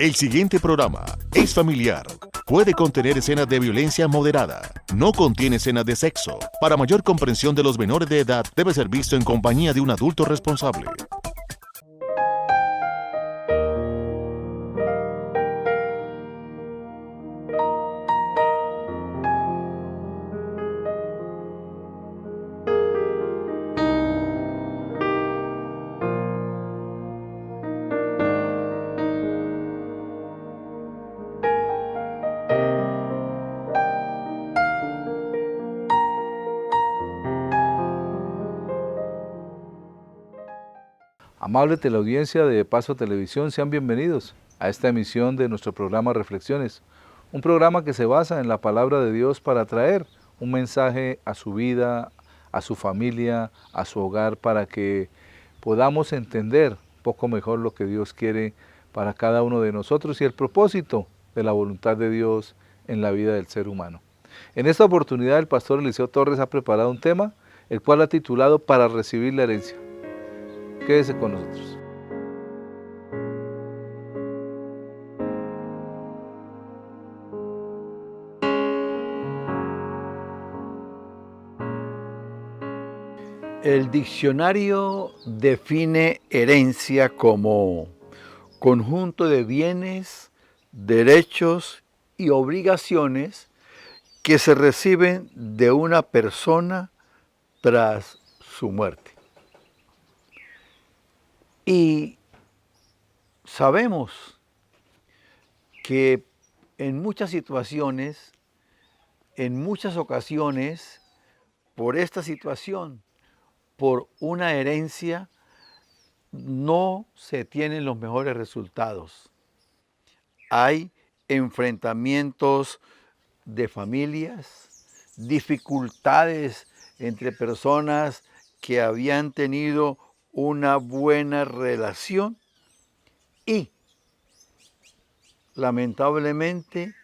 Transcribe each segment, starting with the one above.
El siguiente programa es familiar. Puede contener escenas de violencia moderada. No contiene escenas de sexo. Para mayor comprensión de los menores de edad, debe ser visto en compañía de un adulto responsable. Amable teleaudiencia de Paso Televisión, sean bienvenidos a esta emisión de nuestro programa Reflexiones, un programa que se basa en la palabra de Dios para traer un mensaje a su vida, a su familia, a su hogar, para que podamos entender un poco mejor lo que Dios quiere para cada uno de nosotros y el propósito de la voluntad de Dios en la vida del ser humano. En esta oportunidad el pastor Eliseo Torres ha preparado un tema, el cual ha titulado Para recibir la herencia. Quédese con nosotros. El diccionario define herencia como conjunto de bienes, derechos y obligaciones que se reciben de una persona tras su muerte. Y sabemos que en muchas situaciones, en muchas ocasiones, por esta situación, por una herencia, no se tienen los mejores resultados. Hay enfrentamientos de familias, dificultades entre personas que habían tenido una buena relación y, lamentablemente,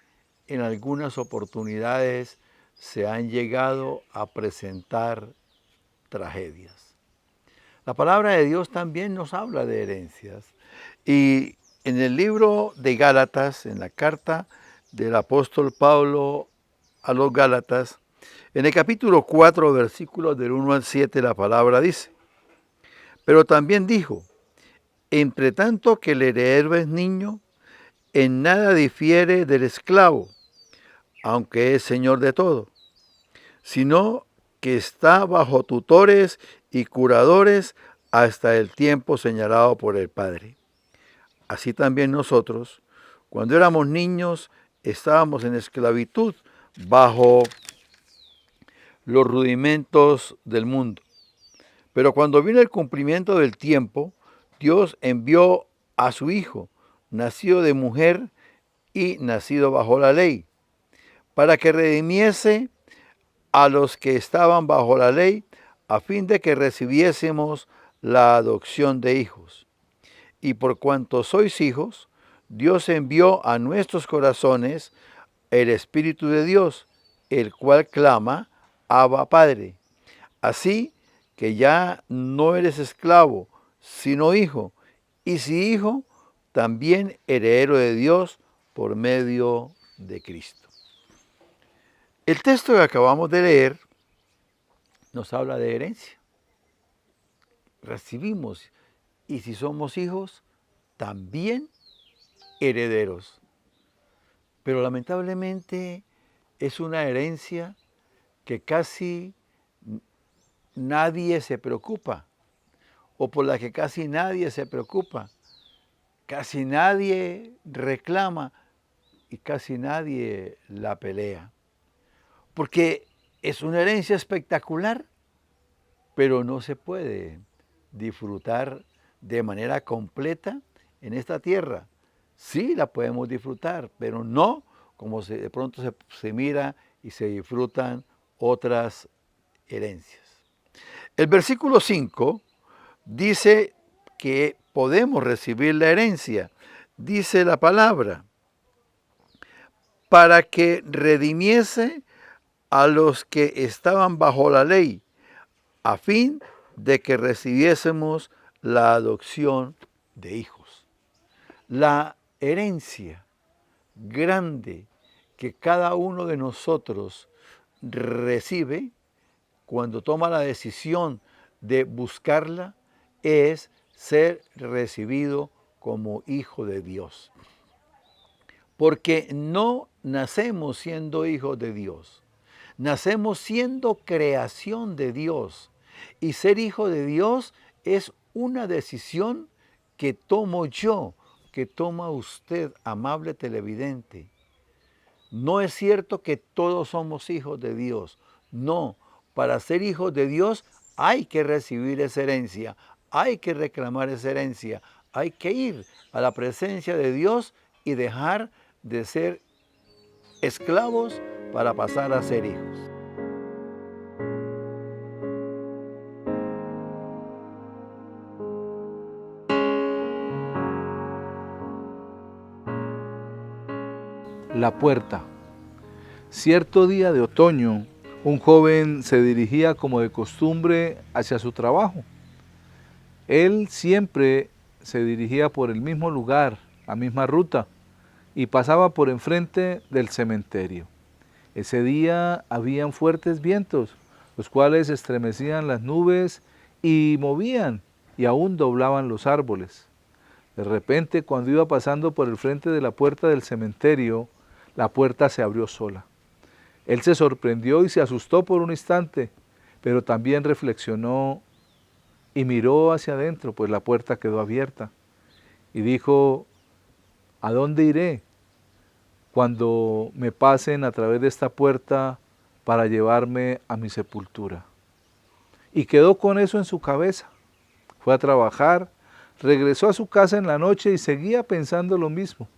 en algunas oportunidades se han llegado a presentar tragedias. La palabra de Dios también nos habla de herencias. Y en el libro de Gálatas, en la carta del apóstol Pablo a los Gálatas, en el capítulo 4, versículos del 1 al 7, la palabra dice: pero también dijo, entre tanto que el heredero es niño, en nada difiere del esclavo, aunque es señor de todo, sino que está bajo tutores y curadores hasta el tiempo señalado por el Padre. Así también nosotros, cuando éramos niños, estábamos en esclavitud bajo los rudimentos del mundo. Pero cuando vino el cumplimiento del tiempo, Dios envió a su Hijo, nacido de mujer y nacido bajo la ley, para que redimiese a los que estaban bajo la ley, a fin de que recibiésemos la adopción de hijos. Y por cuanto sois hijos, Dios envió a nuestros corazones el Espíritu de Dios, el cual clama, Abba Padre. Así que ya no eres esclavo, sino hijo, y si hijo, también heredero de Dios por medio de Cristo. El texto que acabamos de leer nos habla de herencia. Recibimos, y si somos hijos, también herederos. Pero lamentablemente es una herencia que casi nadie se preocupa, o por la que casi nadie se preocupa, casi nadie reclama y casi nadie la pelea. Porque es una herencia espectacular, pero no se puede disfrutar de manera completa en esta tierra. Sí la podemos disfrutar, pero no como de pronto se mira y se disfrutan otras herencias. El versículo 5 dice que podemos recibir la herencia. Dice la palabra, para que redimiese a los que estaban bajo la ley, a fin de que recibiésemos la adopción de hijos. La herencia grande que cada uno de nosotros recibe cuando toma la decisión de buscarla es ser recibido como hijo de Dios. Porque no nacemos siendo hijos de Dios, nacemos siendo creación de Dios. Y ser hijo de Dios es una decisión que tomo yo, que toma usted, amable televidente. No es cierto que todos somos hijos de Dios. No, para ser hijos de Dios hay que recibir esa herencia, hay que reclamar esa herencia, hay que ir a la presencia de Dios y dejar de ser esclavos para pasar a ser hijos. La puerta. Cierto día de otoño, un joven se dirigía como de costumbre hacia su trabajo. Él siempre se dirigía por el mismo lugar, la misma ruta, y pasaba por enfrente del cementerio. Ese día habían fuertes vientos, los cuales estremecían las nubes y movían y aún doblaban los árboles. De repente, cuando iba pasando por el frente de la puerta del cementerio, la puerta se abrió sola. Él se sorprendió y se asustó por un instante, pero también reflexionó y miró hacia adentro, pues la puerta quedó abierta. Y dijo, ¿a dónde iré cuando me pasen a través de esta puerta para llevarme a mi sepultura? Y quedó con eso en su cabeza. Fue a trabajar, regresó a su casa en la noche y seguía pensando lo mismo.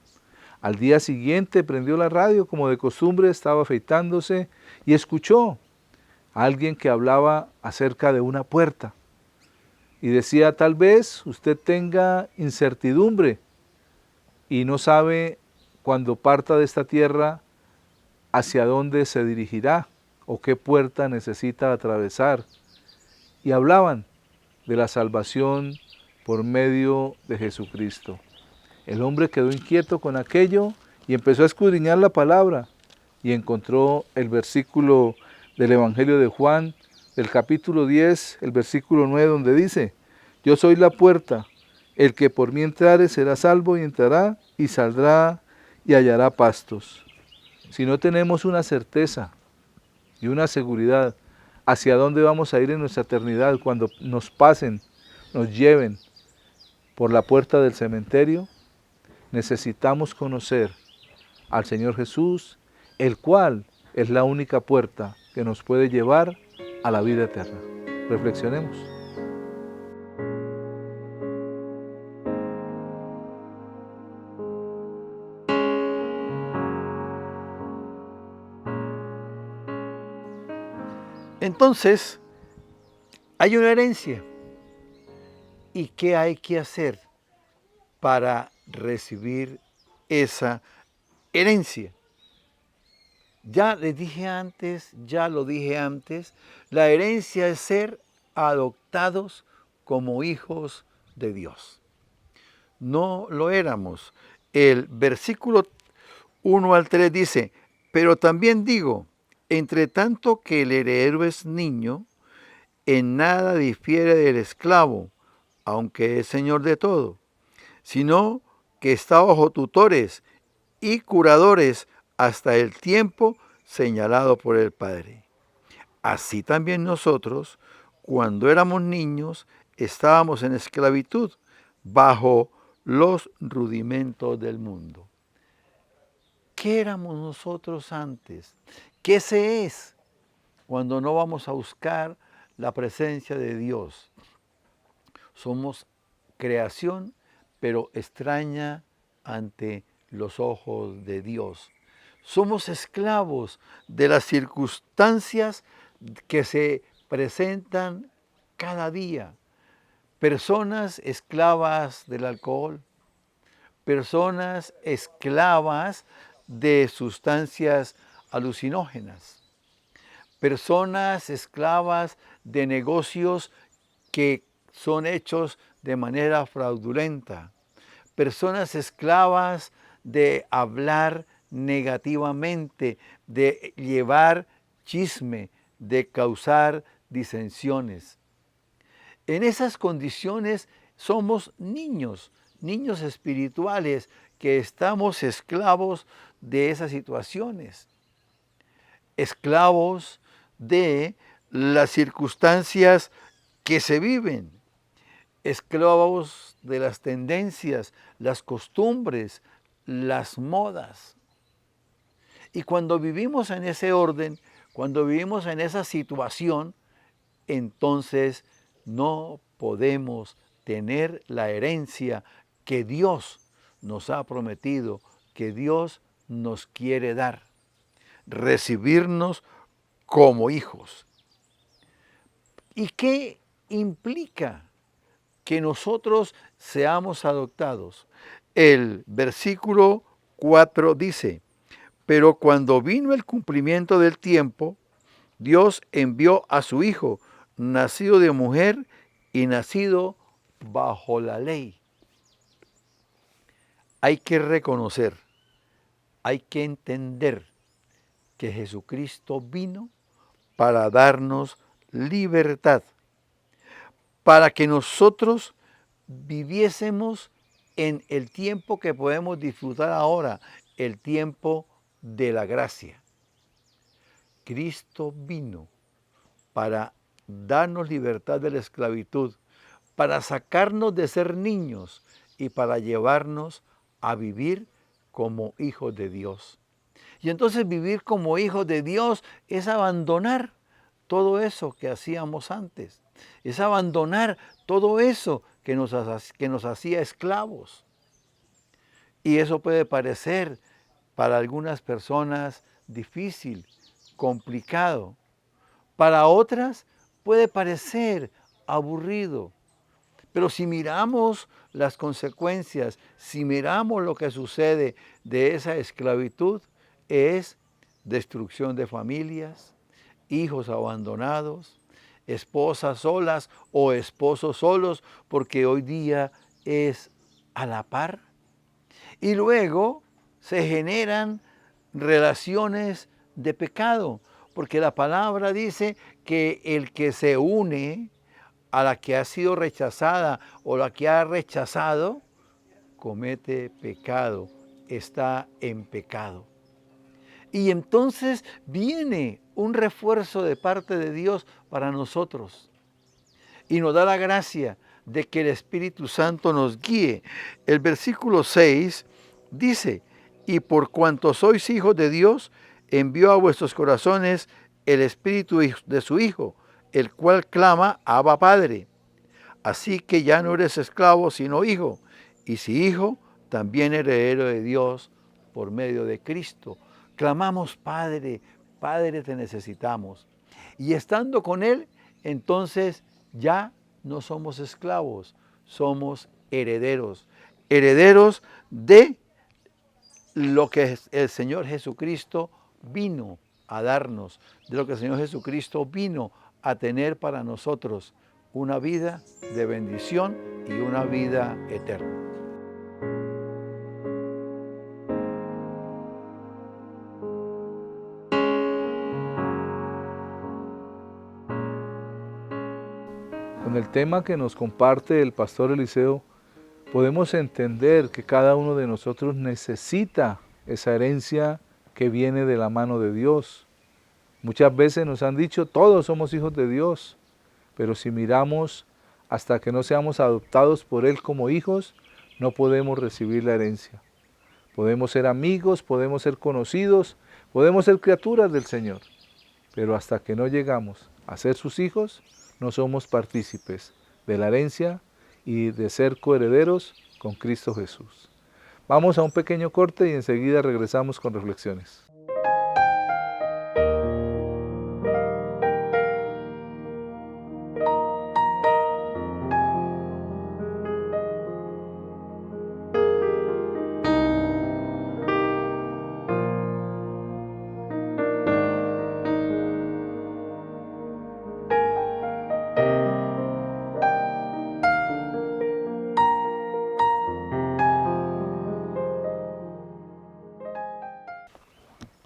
Al día siguiente prendió la radio, como de costumbre estaba afeitándose y escuchó a alguien que hablaba acerca de una puerta. Y decía, tal vez usted tenga incertidumbre y no sabe cuando parta de esta tierra hacia dónde se dirigirá o qué puerta necesita atravesar. Y hablaban de la salvación por medio de Jesucristo. El hombre quedó inquieto con aquello y empezó a escudriñar la palabra y encontró el versículo del Evangelio de Juan, del capítulo 10, el versículo 9, donde dice, yo soy la puerta, el que por mí entrare será salvo y entrará y saldrá y hallará pastos. Si no tenemos una certeza y una seguridad hacia dónde vamos a ir en nuestra eternidad cuando nos pasen, nos lleven por la puerta del cementerio, necesitamos conocer al Señor Jesús, el cual es la única puerta que nos puede llevar a la vida eterna. Reflexionemos. Entonces, hay una herencia. ¿Y qué hay que hacer para recibir esa herencia? Ya les dije antes, ya lo dije antes, la herencia es ser adoptados como hijos de Dios. No lo éramos. El versículo 1 al 3 dice, pero también digo, entre tanto que el heredero es niño, en nada difiere del esclavo, aunque es señor de todo, sino que está bajo tutores y curadores hasta el tiempo señalado por el Padre. Así también nosotros, cuando éramos niños, estábamos en esclavitud, bajo los rudimentos del mundo. ¿Qué éramos nosotros antes? ¿Qué se es cuando no vamos a buscar la presencia de Dios? Somos creación, pero extraña ante los ojos de Dios. Somos esclavos de las circunstancias que se presentan cada día. Personas esclavas del alcohol, personas esclavas de sustancias alucinógenas, personas esclavas de negocios que son hechos de manera fraudulenta, personas esclavas de hablar negativamente, de llevar chisme, de causar disensiones. En esas condiciones somos niños, niños espirituales que estamos esclavos de esas situaciones, esclavos de las circunstancias que se viven, esclavos de las tendencias, las costumbres, las modas. Y cuando vivimos en ese orden, cuando vivimos en esa situación, entonces no podemos tener la herencia que Dios nos ha prometido, que Dios nos quiere dar, recibirnos como hijos. ¿Y qué implica que nosotros seamos adoptados? El versículo 4 dice: pero cuando vino el cumplimiento del tiempo, Dios envió a su Hijo, nacido de mujer y nacido bajo la ley. Hay que reconocer, hay que entender que Jesucristo vino para darnos libertad, para que nosotros viviésemos en el tiempo que podemos disfrutar ahora, el tiempo de la gracia. Cristo vino para darnos libertad de la esclavitud, para sacarnos de ser niños y para llevarnos a vivir como hijos de Dios. Y entonces vivir como hijos de Dios es abandonar todo eso que hacíamos antes, es abandonar todo eso que nos hacía esclavos. Y eso puede parecer para algunas personas difícil, complicado. Para otras puede parecer aburrido. Pero si miramos las consecuencias, si miramos lo que sucede de esa esclavitud, es destrucción de familias, hijos abandonados, esposas solas o esposos solos, porque hoy día es a la par. Y luego se generan relaciones de pecado, porque la palabra dice que el que se une a la que ha sido rechazada o la que ha rechazado, comete pecado, está en pecado. Y entonces viene un refuerzo de parte de Dios para nosotros y nos da la gracia de que el Espíritu Santo nos guíe. El versículo 6 dice: y por cuanto sois hijos de Dios, envió a vuestros corazones el Espíritu de su Hijo, el cual clama: Abba, Padre. Así que ya no eres esclavo, sino hijo, y si hijo, también heredero de Dios por medio de Cristo. Clamamos: Padre, Padre, te necesitamos. Y estando con Él, entonces ya no somos esclavos, somos herederos, herederos de lo que el Señor Jesucristo vino a darnos, de lo que el Señor Jesucristo vino a tener para nosotros, una vida de bendición y una vida eterna. Con el tema que nos comparte el pastor Eliseo, podemos entender que cada uno de nosotros necesita esa herencia que viene de la mano de Dios. Muchas veces nos han dicho: todos somos hijos de Dios, pero si miramos, hasta que no seamos adoptados por Él como hijos, no podemos recibir la herencia. Podemos ser amigos, podemos ser conocidos, podemos ser criaturas del Señor, pero hasta que no llegamos a ser sus hijos, no somos partícipes de la herencia y de ser coherederos con Cristo Jesús. Vamos a un pequeño corte y enseguida regresamos con reflexiones.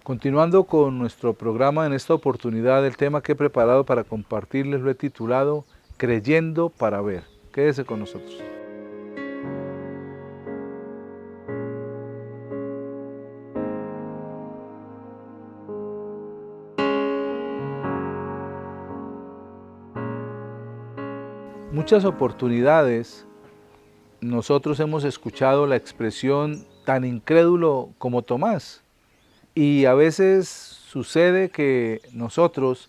Continuando con nuestro programa, en esta oportunidad el tema que he preparado para compartirles lo he titulado Creyendo para ver. Quédese con nosotros. Muchas oportunidades nosotros hemos escuchado la expresión tan incrédulo como Tomás. Y a veces sucede que nosotros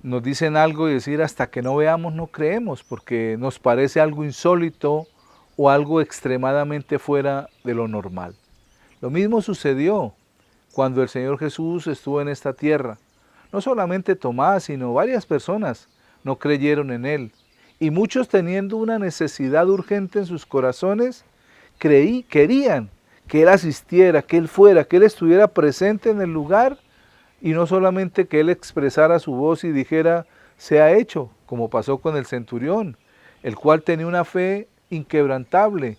nos dicen algo y decir hasta que no veamos no creemos, porque nos parece algo insólito o algo extremadamente fuera de lo normal. Lo mismo sucedió cuando el Señor Jesús estuvo en esta tierra. No solamente Tomás, sino varias personas no creyeron en Él. Y muchos, teniendo una necesidad urgente en sus corazones, querían que Él asistiera, que Él fuera, que Él estuviera presente en el lugar, y no solamente que Él expresara su voz y dijera, sea hecho, como pasó con el centurión, el cual tenía una fe inquebrantable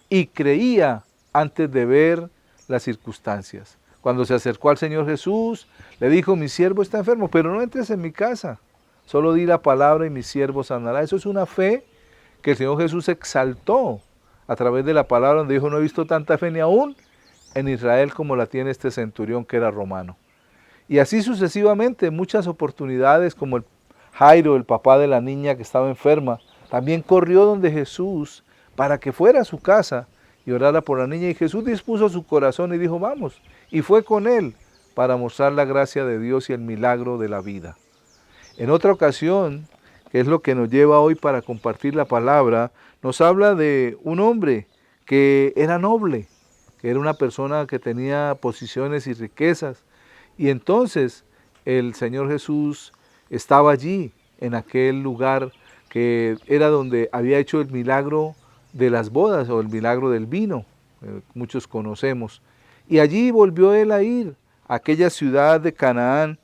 y creía antes de ver las circunstancias. Cuando se acercó al Señor Jesús, le dijo, mi siervo está enfermo, pero no entres en mi casa, solo di la palabra y mi siervo sanará. Eso es una fe que el Señor Jesús exaltó a través de la palabra, donde dijo, no he visto tanta fe ni aún en Israel como la tiene este centurión que era romano. Y así sucesivamente, muchas oportunidades, como el Jairo, el papá de la niña que estaba enferma, también corrió donde Jesús para que fuera a su casa y orara por la niña, y Jesús dispuso su corazón y dijo, vamos, y fue con él para mostrar la gracia de Dios y el milagro de la vida. En otra ocasión, que es lo que nos lleva hoy para compartir la palabra, nos habla de un hombre que era noble, que era una persona que tenía posiciones y riquezas, y entonces el Señor Jesús estaba allí, en aquel lugar que era donde había hecho el milagro de las bodas o el milagro del vino, muchos conocemos, y allí volvió él a ir a aquella ciudad de Canaán,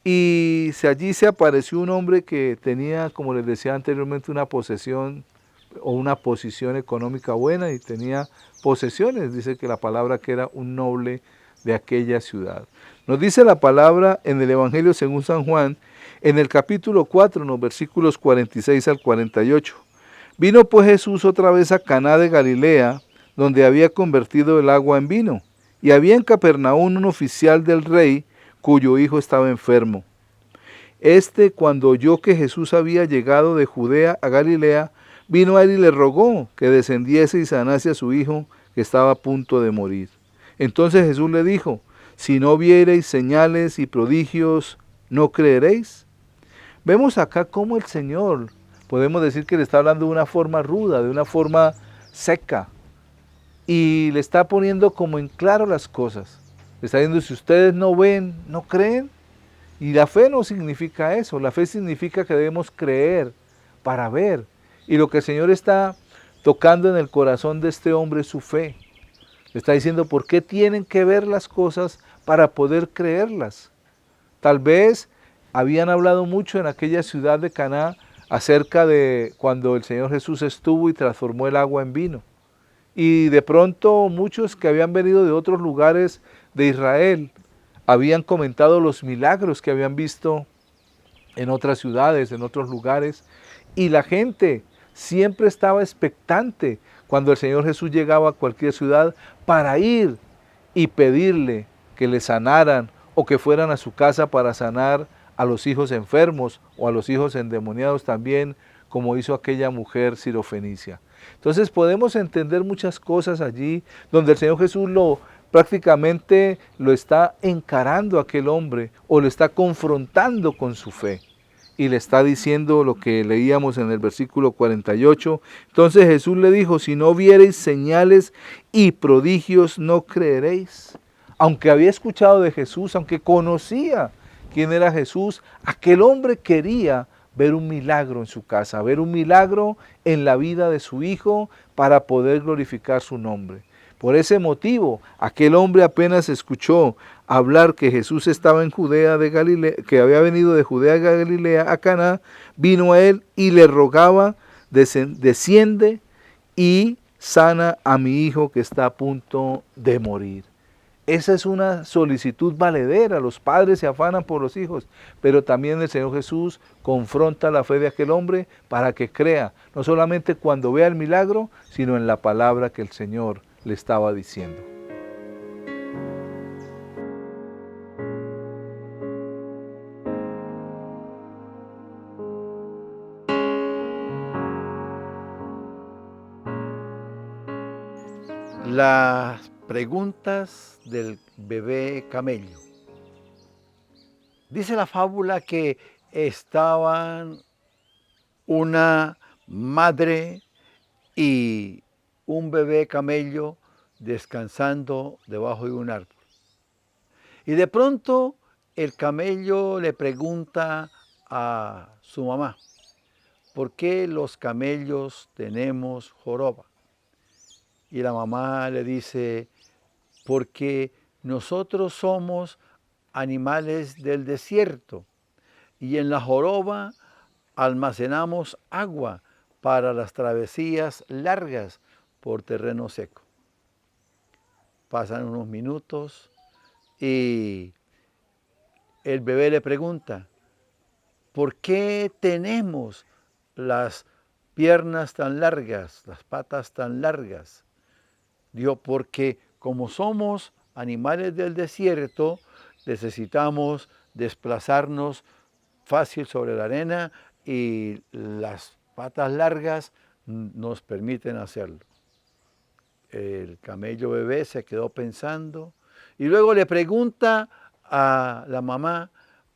y allí se apareció un hombre que tenía, como les decía anteriormente, una posesión o una posición económica buena, y tenía posesiones, dice que la palabra que era un noble de aquella ciudad. Nos dice la palabra en el Evangelio según San Juan, en el capítulo 4, en los versículos 46 al 48. Vino pues Jesús otra vez a Caná de Galilea, donde había convertido el agua en vino, y había en Capernaum un oficial del rey, cuyo hijo estaba enfermo. Cuando oyó que Jesús había llegado de Judea a Galilea, vino a él y le rogó que descendiese y sanase a su hijo, que estaba a punto de morir. Entonces Jesús le dijo, si no viereis señales y prodigios, ¿no creeréis? Vemos acá cómo el Señor, podemos decir que le está hablando de una forma ruda, de una forma seca, y le está poniendo como en claro las cosas. Le está diciendo, si ustedes no ven, ¿no creen? Y la fe no significa eso, la fe significa que debemos creer para ver. Y lo que el Señor está tocando en el corazón de este hombre es su fe. Le está diciendo, ¿por qué tienen que ver las cosas para poder creerlas? Tal vez habían hablado mucho en aquella ciudad de Caná acerca de cuando el Señor Jesús estuvo y transformó el agua en vino. Y de pronto muchos que habían venido de otros lugares de Israel habían comentado los milagros que habían visto en otras ciudades, en otros lugares, y la gente siempre estaba expectante cuando el Señor Jesús llegaba a cualquier ciudad para ir y pedirle que le sanaran o que fueran a su casa para sanar a los hijos enfermos o a los hijos endemoniados también, como hizo aquella mujer sirofenicia. Entonces podemos entender muchas cosas allí donde el Señor Jesús prácticamente lo está encarando a aquel hombre o lo está confrontando con su fe. Y le está diciendo lo que leíamos en el versículo 48. Entonces Jesús le dijo, si no viereis señales y prodigios, no creeréis. Aunque había escuchado de Jesús, aunque conocía quién era Jesús, aquel hombre quería ver un milagro en su casa, ver un milagro en la vida de su hijo para poder glorificar su nombre. Por ese motivo, aquel hombre apenas escuchó hablar que Jesús estaba en Judea de Galilea, que había venido de Judea de Galilea a Caná, vino a él y le rogaba, desciende y sana a mi hijo que está a punto de morir. Esa es una solicitud valedera. Los padres se afanan por los hijos, pero también el Señor Jesús confronta la fe de aquel hombre para que crea, no solamente cuando vea el milagro, sino en la palabra que el Señor le estaba diciendo. Las preguntas del bebé camello. Dice la fábula que estaban una madre y un bebé camello descansando debajo de un árbol. Y de pronto el camello le pregunta a su mamá, ¿por qué los camellos tenemos joroba? Y la mamá le dice, porque nosotros somos animales del desierto y en la joroba almacenamos agua para las travesías largas por terreno seco. Pasan unos minutos y el bebé le pregunta, ¿por qué tenemos las piernas tan largas, las patas tan largas? Dijo, porque como somos animales del desierto, necesitamos desplazarnos fácil sobre la arena y las patas largas nos permiten hacerlo. El camello bebé se quedó pensando y luego le pregunta a la mamá,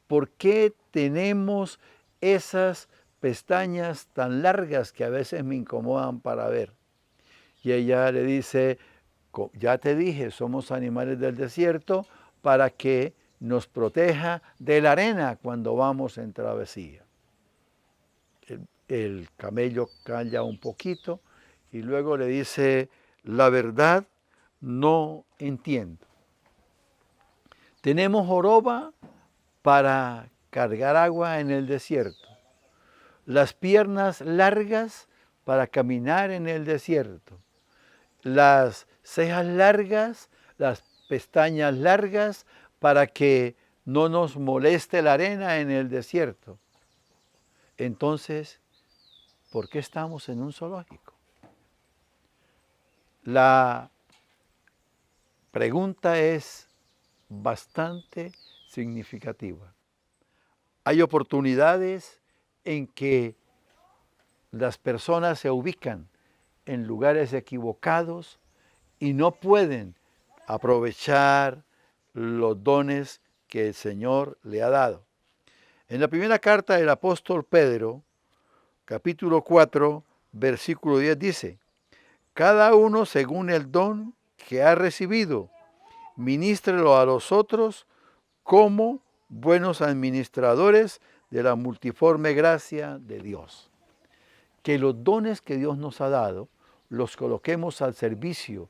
¿por qué tenemos esas pestañas tan largas que a veces me incomodan para ver? Y ella le dice, ya te dije, somos animales del desierto para que nos proteja de la arena cuando vamos en travesía. El camello calla un poquito y luego le dice, la verdad no entiendo. Tenemos joroba para cargar agua en el desierto, las piernas largas para caminar en el desierto, las cejas largas, las pestañas largas para que no nos moleste la arena en el desierto. Entonces, ¿por qué estamos en un zoológico? La pregunta es bastante significativa. Hay oportunidades en que las personas se ubican en lugares equivocados y no pueden aprovechar los dones que el Señor le ha dado. En la primera carta del apóstol Pedro, capítulo 4, versículo 10 dice, cada uno según el don que ha recibido, ministrelo a los otros como buenos administradores de la multiforme gracia de Dios. Que los dones que Dios nos ha dado los coloquemos al servicio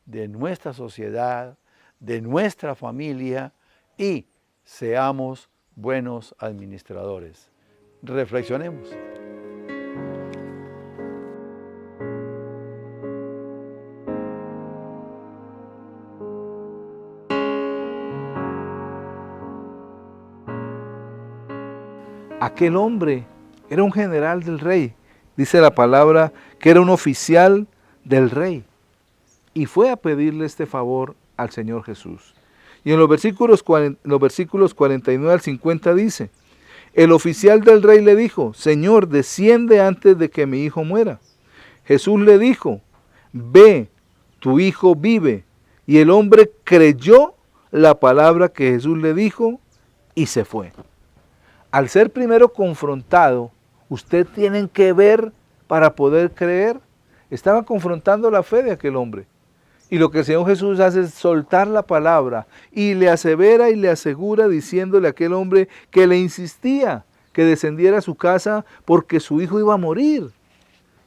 de nuestra sociedad, de nuestra familia y seamos buenos administradores. Reflexionemos. Aquel hombre era un general del rey. Dice la palabra que era un oficial del rey. Y fue a pedirle este favor al Señor Jesús. Y en los versículos 49 al 50 dice, el oficial del rey le dijo, Señor, desciende antes de que mi hijo muera. Jesús le dijo, ve, tu hijo vive. Y el hombre creyó la palabra que Jesús le dijo y se fue. Al ser primero confrontado, usted tiene que ver para poder creer. Estaba confrontando la fe de aquel hombre. Y lo que el Señor Jesús hace es soltar la palabra y le asevera y le asegura diciéndole a aquel hombre que le insistía que descendiera a su casa porque su hijo iba a morir.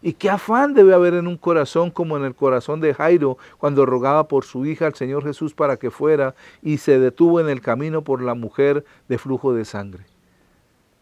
Y qué afán debe haber en un corazón como en el corazón de Jairo cuando rogaba por su hija al Señor Jesús para que fuera y se detuvo en el camino por la mujer de flujo de sangre.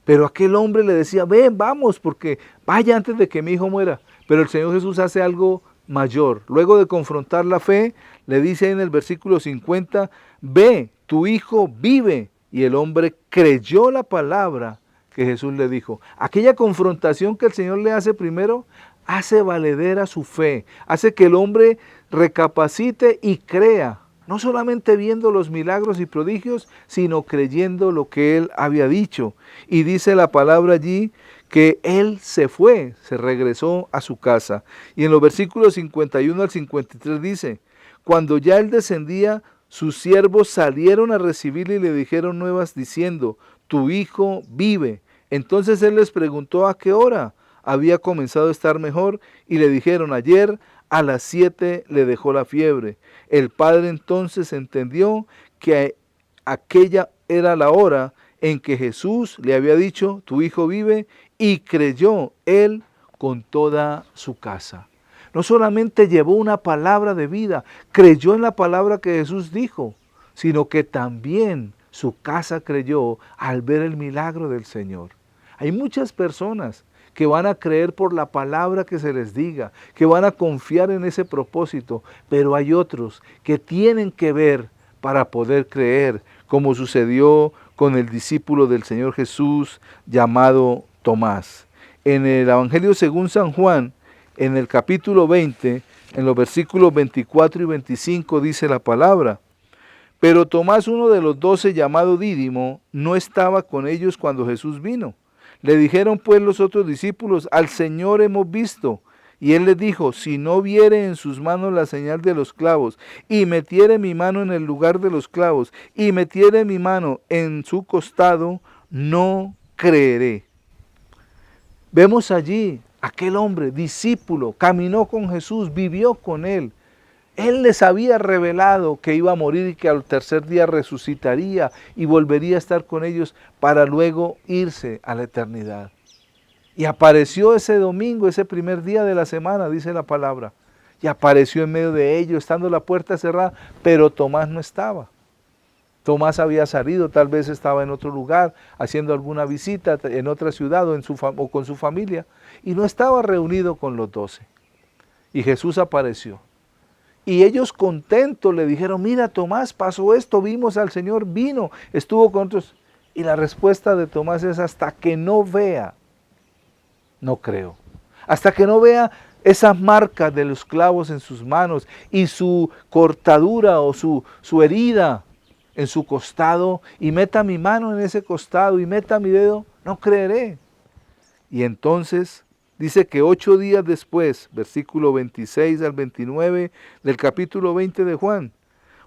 Pero aquel hombre le decía, ven, vamos, porque vaya antes de que mi hijo muera. Pero el Señor Jesús hace algo mayor. Luego de confrontar la fe, le dice en el versículo 50, ve, tu hijo vive. Y el hombre creyó la palabra que Jesús le dijo. Aquella confrontación que el Señor le hace primero, hace valedera su fe, hace que el hombre recapacite y crea, no solamente viendo los milagros y prodigios, sino creyendo lo que él había dicho. Y dice la palabra allí que él se fue, se regresó a su casa. Y en los versículos 51 al 53 dice, cuando ya él descendía, sus siervos salieron a recibirle y le dijeron nuevas diciendo, tu hijo vive. Entonces él les preguntó a qué hora había comenzado a estar mejor y le dijeron, ayer a las 7 le dejó la fiebre. El padre entonces entendió que aquella era la hora en que Jesús le había dicho, tu hijo vive, y creyó él con toda su casa. No solamente llevó una palabra de vida, creyó en la palabra que Jesús dijo, sino que también su casa creyó al ver el milagro del Señor. Hay muchas personas que van a creer por la palabra que se les diga, que van a confiar en ese propósito, pero hay otros que tienen que ver para poder creer, como sucedió con el discípulo del Señor Jesús llamado Tomás. En el Evangelio según San Juan, en el capítulo 20, en los versículos 24 y 25 dice la palabra, pero Tomás, uno de los 12 llamado Dídimo, no estaba con ellos cuando Jesús vino. Le dijeron pues los otros discípulos, al Señor hemos visto. Y él les dijo, si no viere en sus manos la señal de los clavos, y metiere mi mano en el lugar de los clavos, y metiere mi mano en su costado, no creeré. Vemos allí aquel hombre, discípulo, caminó con Jesús, vivió con él. Él les había revelado que iba a morir y que al tercer día resucitaría y volvería a estar con ellos para luego irse a la eternidad. Y apareció ese domingo, ese primer día de la semana, dice la palabra. Y apareció en medio de ellos, estando la puerta cerrada, pero Tomás no estaba. Tomás había salido, tal vez estaba en otro lugar, haciendo alguna visita en otra ciudad o con su familia, y no estaba reunido con los 12. Y Jesús apareció. Y ellos contentos le dijeron, mira Tomás, pasó esto, vimos al Señor, vino, estuvo con nosotros. Y la respuesta de Tomás es, hasta que no vea, no creo. Hasta que no vea esas marcas de los clavos en sus manos y su cortadura o su herida en su costado, y meta mi mano en ese costado y meta mi dedo, no creeré. Y entonces dice que 8 días después, versículo 26 al 29 del capítulo 20 de Juan,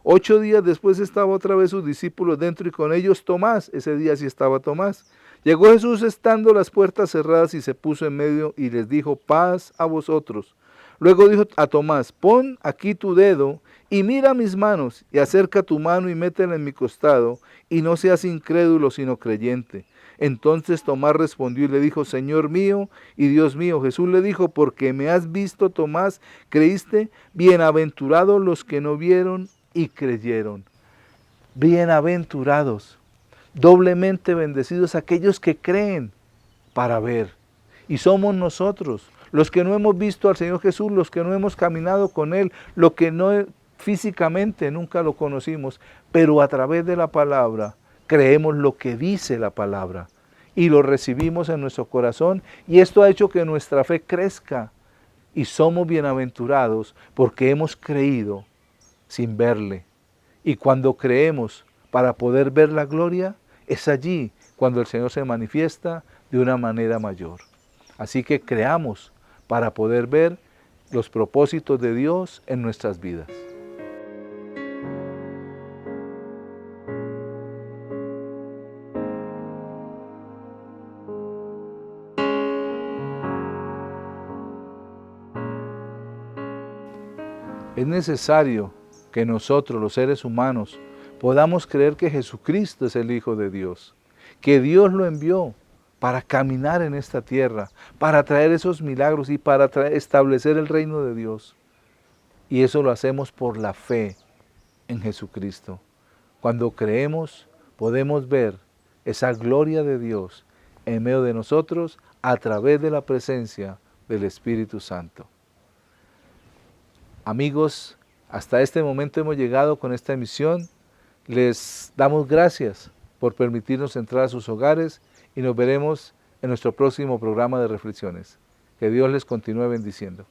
8 días después estaba otra vez sus discípulos dentro y con ellos Tomás, ese día sí estaba Tomás. Llegó Jesús estando las puertas cerradas y se puso en medio y les dijo, paz a vosotros. Luego dijo a Tomás, pon aquí tu dedo y mira mis manos y acerca tu mano y métela en mi costado y no seas incrédulo sino creyente. Entonces Tomás respondió y le dijo, Señor mío y Dios mío. Jesús le dijo, porque me has visto, Tomás, creíste. Bienaventurados los que no vieron y creyeron. Bienaventurados, doblemente bendecidos aquellos que creen para ver. Y somos nosotros, los que no hemos visto al Señor Jesús, los que no hemos caminado con Él, los que no físicamente nunca lo conocimos, pero a través de la palabra creemos lo que dice la palabra y lo recibimos en nuestro corazón, y esto ha hecho que nuestra fe crezca y somos bienaventurados porque hemos creído sin verle. Y cuando creemos para poder ver la gloria, es allí cuando el Señor se manifiesta de una manera mayor. Así que creamos para poder ver los propósitos de Dios en nuestras vidas. Es necesario que nosotros, los seres humanos, podamos creer que Jesucristo es el Hijo de Dios, que Dios lo envió para caminar en esta tierra, para traer esos milagros y para establecer el reino de Dios. Y eso lo hacemos por la fe en Jesucristo. Cuando creemos, podemos ver esa gloria de Dios en medio de nosotros a través de la presencia del Espíritu Santo. Amigos, hasta este momento hemos llegado con esta emisión. Les damos gracias por permitirnos entrar a sus hogares y nos veremos en nuestro próximo programa de reflexiones. Que Dios les continúe bendiciendo.